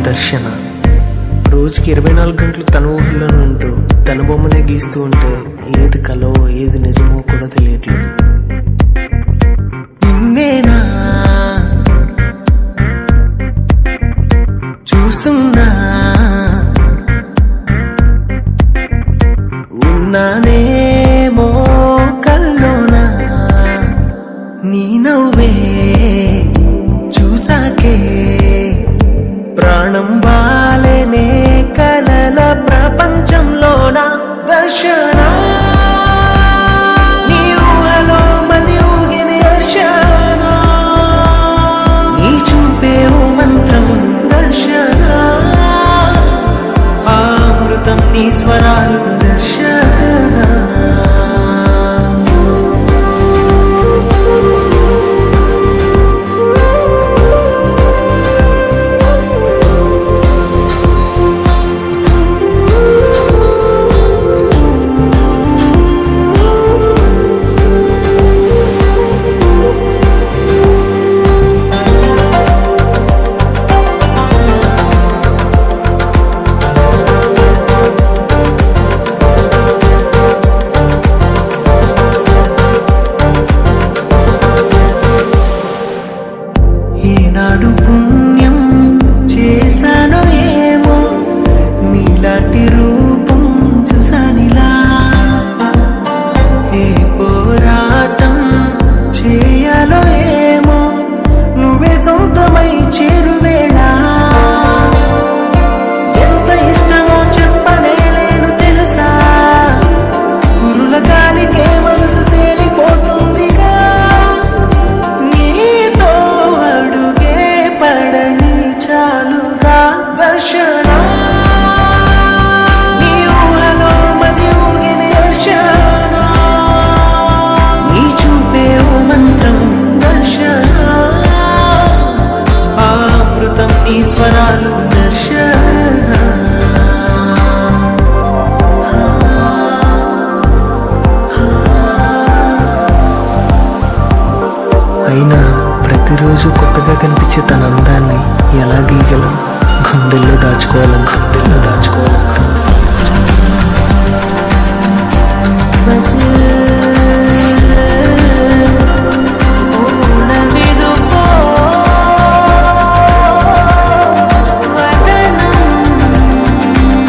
దర్శన రోజుకి 24 గంటలు తన ఊహల్లోనే ఉంటూ తన బొమ్మనే గీస్తూ ఉంటే ఏది కలో ఏది నిజమో కూడా తెలియట్లేదు. నిన్నేనా చూస్తున్నా ఉన్నానేమో కల్లోనా నీ నవ్వే చూసాకే ప్రాణం వాలేనే కలల ప్రపంచంలోన దర్శన నీ ఊహలో మది ఊగిన దర్శన నీ చూపే ఓ మంత్రం దర్శన అమృతం నీ స్వరాలు దర్శన. ఏనాడు పుణ్యం చేశానో ఏమో నీలాంటి రూపం చూసానిలా ఏ పోరాటం చేయాలో ఏమో నువ్వే సొంతమై చేరువేళ